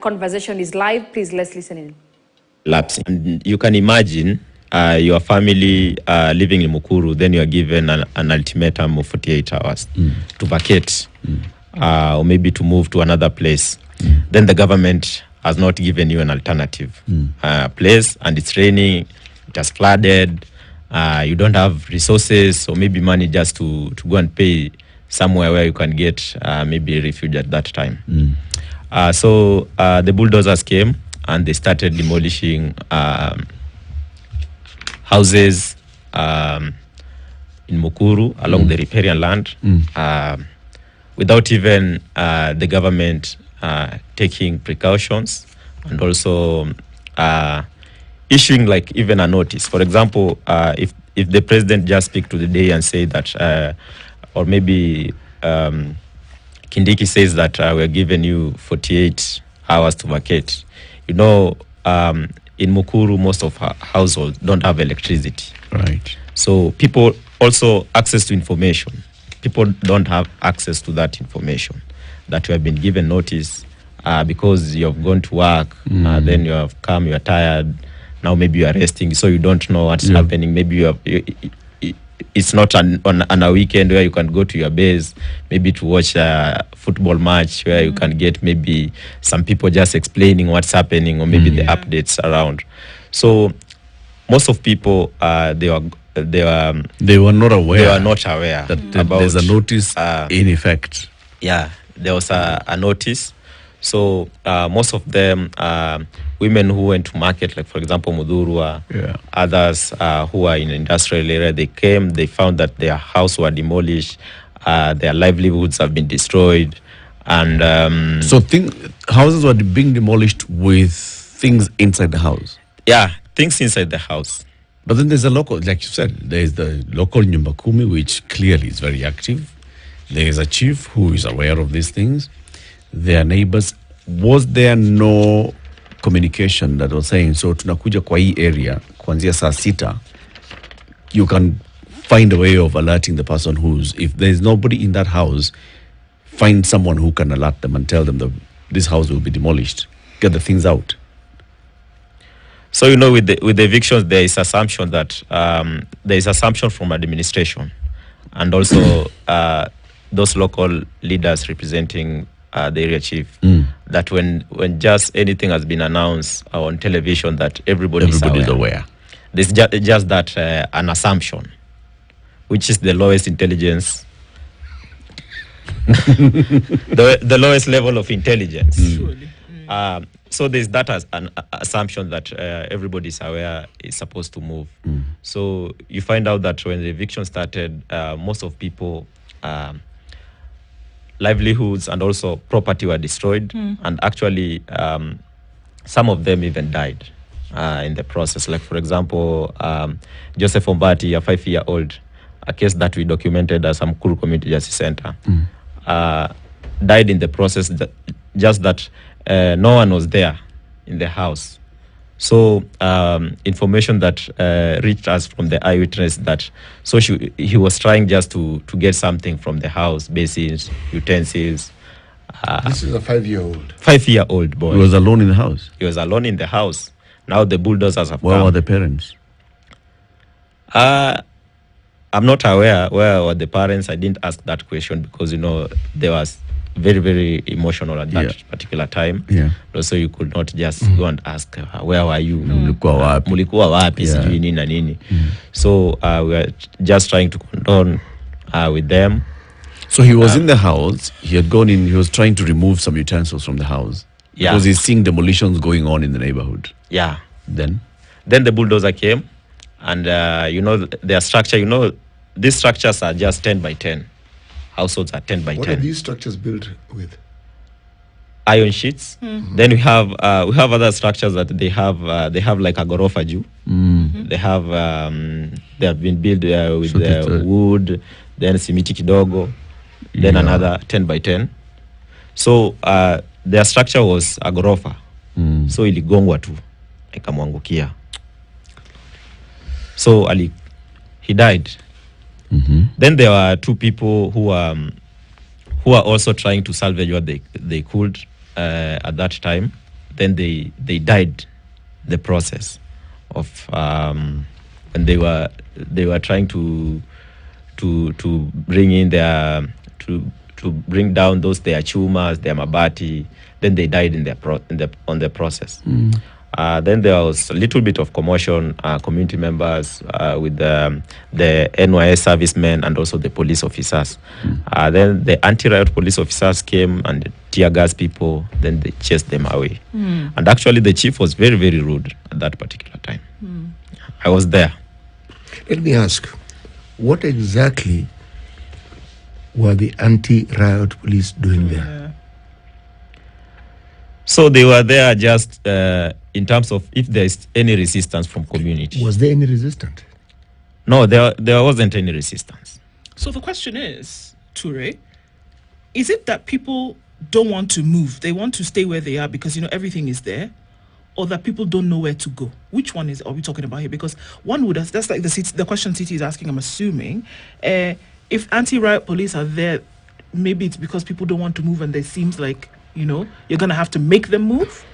Conversation is live. Please, let's listen in. Lapsing. And you can imagine your family living in Mukuru, then you are given an ultimatum of 48 hours to vacate or maybe to move to another place. Then the government has not given you an alternative place, and it's raining, it has flooded, you don't have resources or maybe money just to go and pay somewhere where you can get maybe a refuge at that time. So the bulldozers came and they started demolishing houses in Mukuru along the riparian land without even the government taking precautions and also issuing like even a notice. For example, if the president just speak to the day and say that, or maybe Kindiki says that we're giving you 48 hours to vacate. You know, in Mukuru, most of households don't have electricity. Right. So people also access to information. People don't have access to that information that you have been given notice because you have gone to work, then you have come, you are tired. Now maybe you are resting, so you don't know what's happening. Maybe you have... it's not on a weekend where you can go to your base, maybe to watch a football match where you can get maybe some people just explaining what's happening or maybe the updates around. So most of people, they were not aware. They were not aware that there's a notice in effect. Yeah, there was a notice. So most of them, women who went to market, like for example Mudurwa, others who are in industrial area, they came, they found that their house were demolished, their livelihoods have been destroyed, and so houses were being demolished with things inside the house. Yeah, things inside the house. But then there's a local, like you said, there's the local Nyumba Kumi, which clearly is very active. There is a chief who is aware of these things. Their neighbors. Was there no communication that was saying, so tunakuja kwa hii area kuanzia saa 6, you can find a way of alerting the person who's, if there's nobody in that house, find someone who can alert them and tell them that this house will be demolished, get the things out? So, you know, with the evictions, there is assumption that there is assumption from administration and also those local leaders representing the area chief, that when just anything has been announced on television, that everybody is aware. There's just that an assumption, which is the lowest intelligence, the lowest level of intelligence. So there's that as an assumption that everybody is aware is supposed to move. So you find out that when the eviction started, most of people... livelihoods and also property were destroyed, and actually some of them even died in the process. Like for example, Joseph Ombati, a 5-year-old, a case that we documented as Mukuru Community Justice Center, died in the process, just that no one was there in the house. So information that reached us from the eyewitness that he was trying just to get something from the house, basins, utensils. This is a 5-year-old. 5-year-old boy. He was alone in the house? He was alone in the house. Now the bulldozers have come. Where were the parents? I'm not aware where were the parents. I didn't ask that question because, you know, there was very, very emotional at that particular time. Also, you could not just go and ask, where were you? Mulikuwa wapi, sijui nini na nini. So we were just trying to condone with them. So he was in the house, he had gone in, he was trying to remove some utensils from the house. Because he's seeing demolitions going on in the neighborhood. Then the bulldozer came, and you know, their structure, you know, these structures are just 10 by 10. Households are 10 by 10. What are these structures built with? Iron sheets. Then we have other structures that they have like a gorofa juu. They have been built with wood, then simiti kidogo, then another 10 by 10. So their structure was a gorofa. So iligongwa tu ikamwangukia. So he died. Then there were 2 people who are also trying to salvage what they could at that time. then they died the process of when they were trying to bring in their to bring down those their chumas, their mabati. Then they died in on the process. Then there was a little bit of commotion, community members with the NYS servicemen and also the police officers. Then the anti-riot police officers came and tear gas people, then they chased them away. And actually the chief was very, very rude at that particular time. I was there. Let me ask, what exactly were the anti-riot police doing there? So they were there just in terms of if there is any resistance from community. Was there any resistance? No, there wasn't any resistance. So the question is, Ture, is it that people don't want to move? They want to stay where they are because, everything is there? Or that people don't know where to go? Which one are we talking about here? Because one would, that's like the question Titi is asking, I'm assuming. If anti-riot police are there, maybe it's because people don't want to move and it seems like, you're going to have to make them move.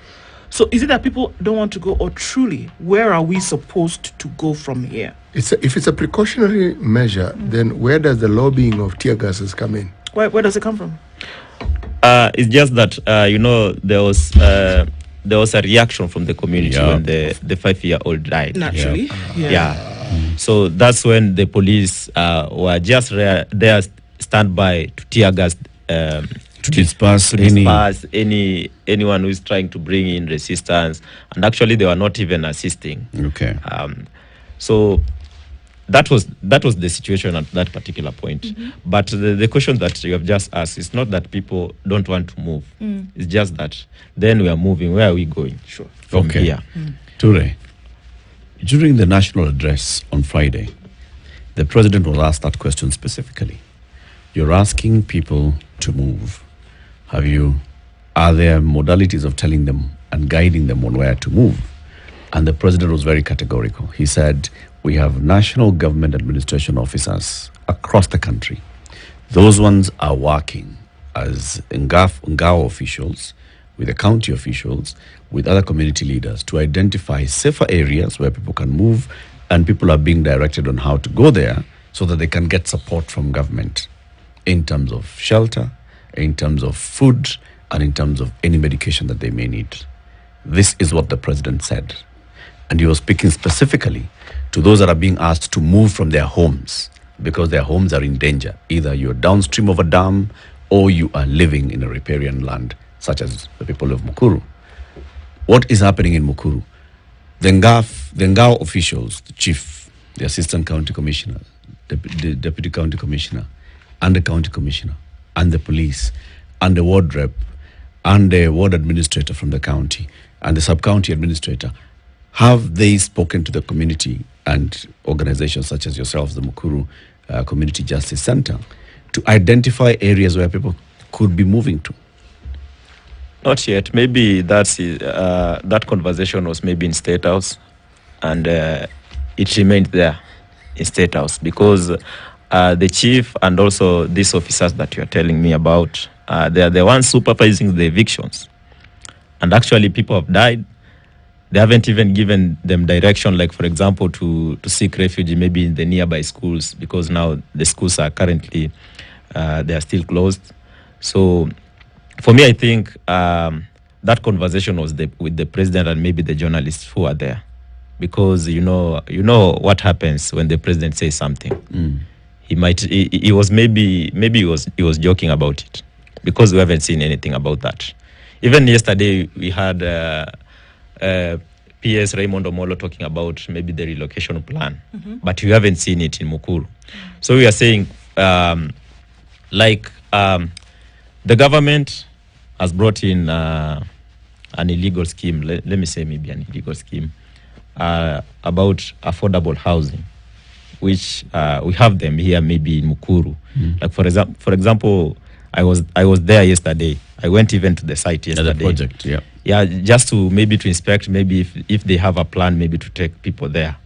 So is it that people don't want to go, or truly, where are we supposed to go from here? If it's a precautionary measure, then where does the lobbying of tear gases come in? Where does it come from? It's just that, there was a reaction from the community when the 5-year-old died. Naturally. So that's when the police were just there standby to tear gas to disperse anyone who is trying to bring in resistance, and actually they were not even assisting. Okay. So that was the situation at that particular point. But the question that you have just asked is not that people don't want to move. It's just that then we are moving. Where are we going? Sure. From here. Ture, during the national address on Friday, the president was asked that question specifically. You're asking people to move. Are there modalities of telling them and guiding them on where to move? And the president was very categorical. He said, we have national government administration officers across the country. Those ones are working as Ngao officials, with the county officials, with other community leaders to identify safer areas where people can move, and people are being directed on how to go there so that they can get support from government in terms of shelter, in terms of food, and in terms of any medication that they may need. This is what the president said. And he was speaking specifically to those that are being asked to move from their homes because their homes are in danger. Either you're downstream of a dam or you are living in a riparian land, such as the people of Mukuru. What is happening in Mukuru? The Ngao officials, the chief, the assistant county commissioner, the deputy county commissioner, and the county commissioner, and the police, and the ward rep, and the ward administrator from the county, and the sub-county administrator, have they spoken to the community and organizations such as yourselves, the Mukuru Community Justice Center, to identify areas where people could be moving to? Not yet. Maybe that conversation was maybe in State House, and it remained there in State House because the chief and also these officers that you are telling me about, they are the ones supervising the evictions. And actually people have died. They haven't even given them direction, like, for example, to seek refuge maybe in the nearby schools, because now the schools are currently, they are still closed. So for me, I think that conversation was with the president and maybe the journalists who are there. Because you know what happens when the president says something. He was joking about it, because we haven't seen anything about that. Even yesterday we had PS Raymond Omolo talking about maybe the relocation plan, but we haven't seen it in Mukuru. So we are saying the government has brought in an illegal scheme, let me say maybe an illegal scheme, about affordable housing, which we have them here maybe in Mukuru. Like for example, I was there yesterday. I went even to the site yesterday. The project, yeah, just to inspect maybe if they have a plan maybe to take people there.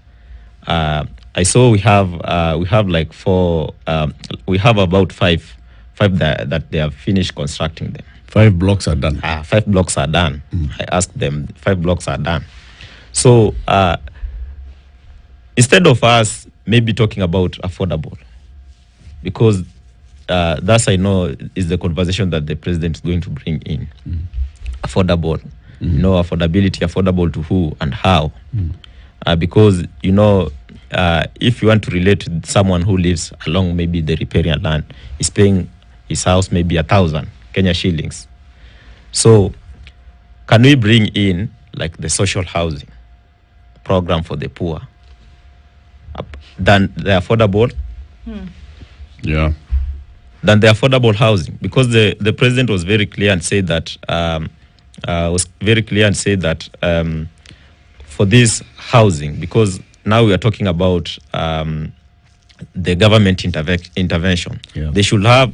I saw we have like four. We have about five that they have finished constructing them. 5 blocks are done. 5 blocks are done. I asked them, 5 blocks are done. So instead of us maybe talking about affordable, because that's, I know, is the conversation that the president is going to bring in. Affordable, affordability, affordable to who and how. Because, if you want to relate to someone who lives along maybe the riparian land, is paying his house maybe 1,000 Kenya shillings. So can we bring in like the social housing program for the poor than the affordable? Yeah. Than the affordable housing, because the president was very clear and said that for this housing, because now we are talking about the government intervention. Yeah. They should have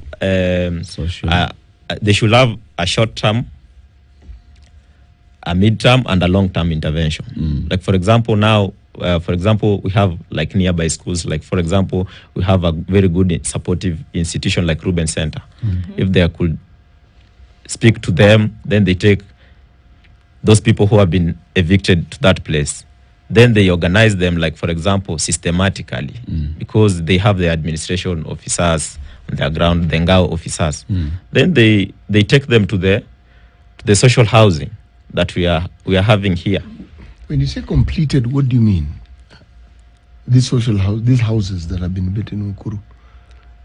a short term, a mid term, and a long term intervention. Like for example, now. We have like nearby schools. Like for example, we have a very good supportive institution like Ruben Center. If they could speak to them, then they take those people who have been evicted to that place. Then they organize them, like for example, systematically, because they have the administration officers on their ground, the Ngao officers. Then they take them to the social housing that we are having here. When you say completed, what do you mean? These these houses that have been built in Mukuru,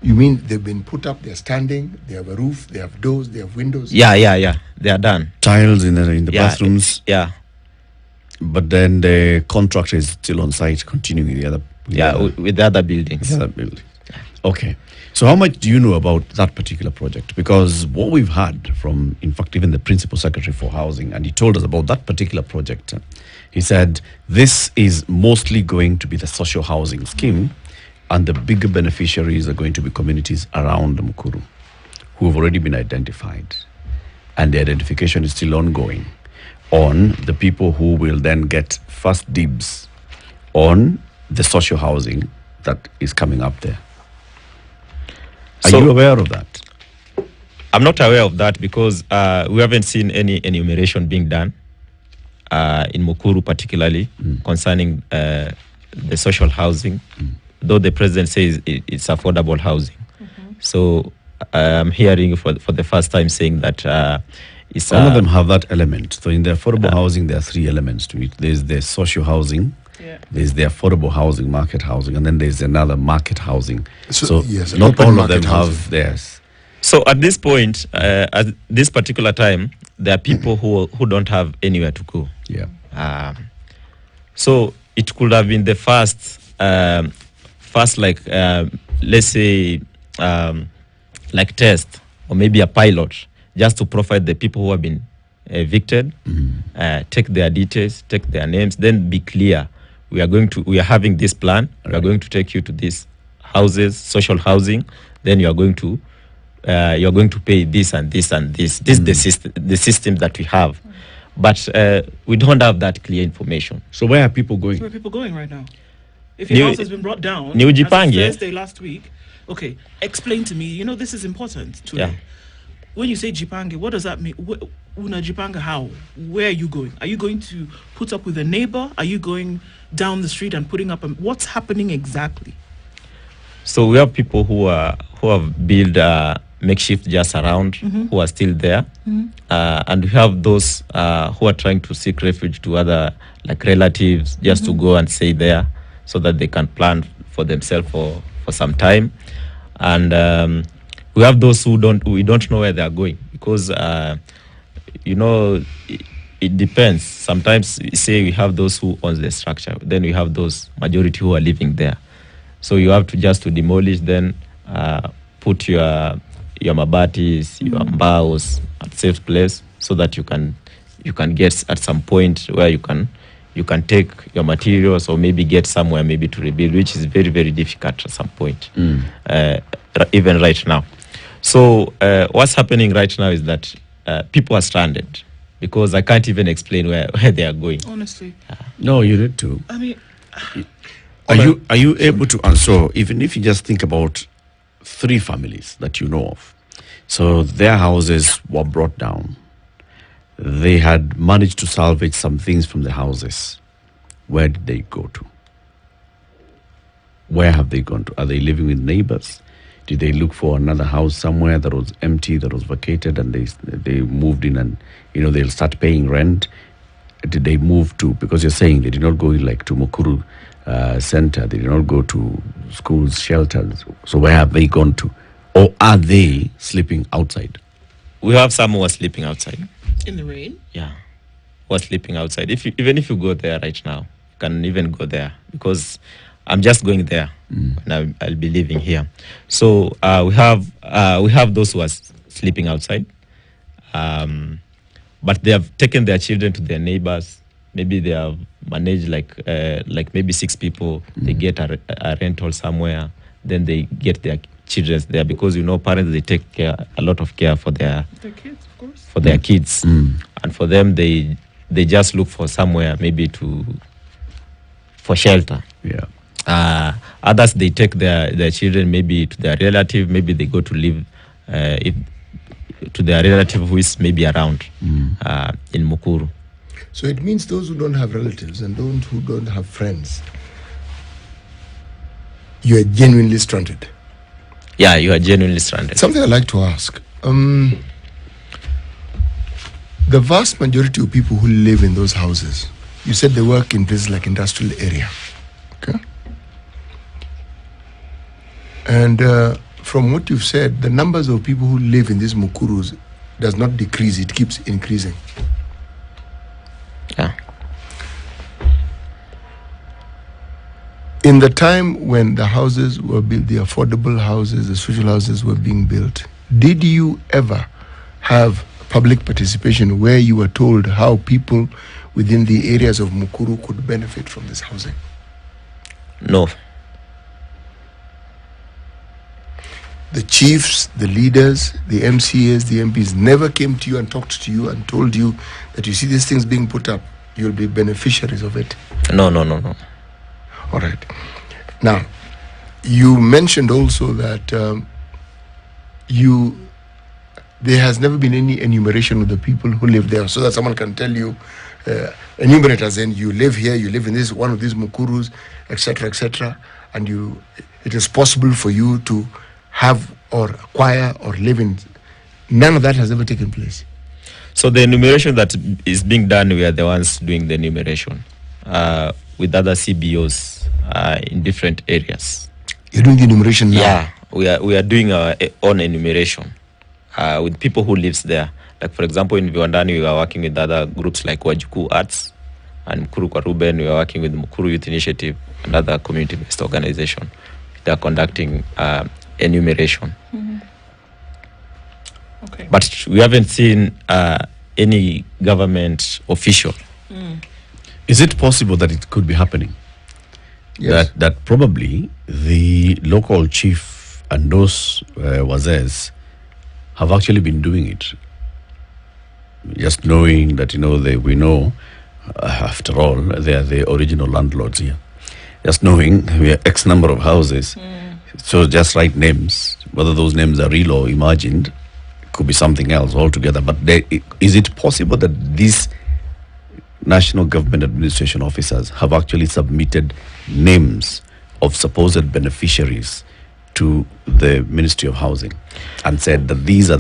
you mean they've been put up, they're standing, they have a roof, they have doors, they have windows? Yeah, they are done. Tiles in the bathrooms. Yeah. But then the contractor is still on site, continuing with the other buildings. The other buildings. Okay. So how much do you know about that particular project? Because what we've heard from, in fact, even the Principal Secretary for Housing, and he told us about that particular project. He said, this is mostly going to be the social housing scheme, and the bigger beneficiaries are going to be communities around Mukuru who have already been identified. And the identification is still ongoing on the people who will then get first dibs on the social housing that is coming up there. Are you aware of that? I'm not aware of that because we haven't seen any enumeration being done in Mukuru particularly concerning the social housing, though the president says it's affordable housing. So I'm hearing for the first time saying that it's... All of them have that element. So in the affordable housing, there are 3 elements to it. There's the social housing, there's the affordable housing, market housing, and then there's another market housing. So yes, not all of them have theirs. So at this point, at this particular time, there are people who don't have anywhere to go. Yeah. So it could have been the first like let's say like test or maybe a pilot, just to provide the people who have been evicted, take their details, take their names, then be clear. We are having this plan. We are going to take you to these houses, social housing. Then you are going to pay this and this and this. This is the system that we have, but we don't have that clear information. So where are people going? Where are people going right now? If your house has been brought down, New as of Jipange. Thursday last week, okay, explain to me. This is important today. Yeah. When you say Jipange, what does that mean? Una Jipange, how? Where are you going? Are you going to put up with a neighbor? Are you going down the street and putting up? What's happening exactly? So we have people who have built makeshift just around, who are still there, and we have those who are trying to seek refuge to other like relatives, just to go and stay there, so that they can plan for themselves for some time, and we have those we don't know where they are going, because it depends. Sometimes say we have those who own the structure, then we have those majority who are living there. So you have to just to demolish, then put your mabatis, your mbaos at safe place, so that you can get at some point where you can take your materials, or maybe get somewhere maybe to rebuild, which is very, very difficult at some point, even right now. So what's happening right now is that people are stranded, because I can't even explain where they are going. Honestly. No, you need to. I mean... Are you able to answer, even if you just think about 3 families that you know of? So their houses were brought down. They had managed to salvage some things from the houses. Where did they go to? Where have they gone to? Are they living with neighbors? Did they look for another house somewhere that was empty, that was vacated, and they moved in and, they'll start paying rent? Did they move to, because you're saying they did not go like to Mukuru center, they did not go to schools, shelters. So where have they gone to? Or are they sleeping outside? We have some who are sleeping outside. In the rain? Yeah, who are sleeping outside. Even if you go there right now, you can even go there because I'm just going there and I'll be living here. So we have those who are sleeping outside, but they have taken their children to their neighbors. Maybe they have managed like maybe 6 people. They get a rental somewhere. Then they get their children there because parents, they take a lot of care for their kids, of course. For their kids, and for them they just look for somewhere maybe for shelter. Yeah. Others, they take their children maybe to their relative. Maybe they go to live to their relative who is maybe around in Mukuru. So it means those who don't have relatives and who don't have friends, you are genuinely stranded. Yeah, you are genuinely stranded. Something I'd like to ask. The vast majority of people who live in those houses, you said they work in places like industrial area. Okay? And from what you've said, the numbers of people who live in these Mukurus does not decrease, it keeps increasing. Yeah. In the time when the houses were built, the affordable houses, the social houses were being built, did you ever have public participation where you were told how people within the areas of Mukuru could benefit from this housing? No. The chiefs, the leaders, the MCAs, the MPs never came to you and talked to you and told you that you see these things being put up, you'll be beneficiaries of it? No. All right. Now, you mentioned also that there has never been any enumeration of the people who live there, so that someone can tell you, enumerate as in you live here, you live in this one of these Mukurus, etc., and it is possible for you to have or acquire or live in. None of that has ever taken place. So the enumeration that is being done, we are the ones doing the enumeration with other CBOs in different areas. You're doing the enumeration now? Yeah, we are doing our own enumeration with people who lives there. Like for example, in Viwandani, we are working with other groups like Wajuku Arts and Mukuru kwa Ruben. We are working with Mukuru Youth Initiative and other community-based organization. They are conducting enumeration. Okay. But we haven't seen any government official. Is it possible that it could be happening? Yes. That probably the local chief and those wazes have actually been doing it. Just knowing that, we know, after all, they are the original landlords here. Just knowing we are X number of houses. So just write names, whether those names are real or imagined, could be something else altogether. But is it possible that these national government administration officers have actually submitted names of supposed beneficiaries to the Ministry of Housing and said that these are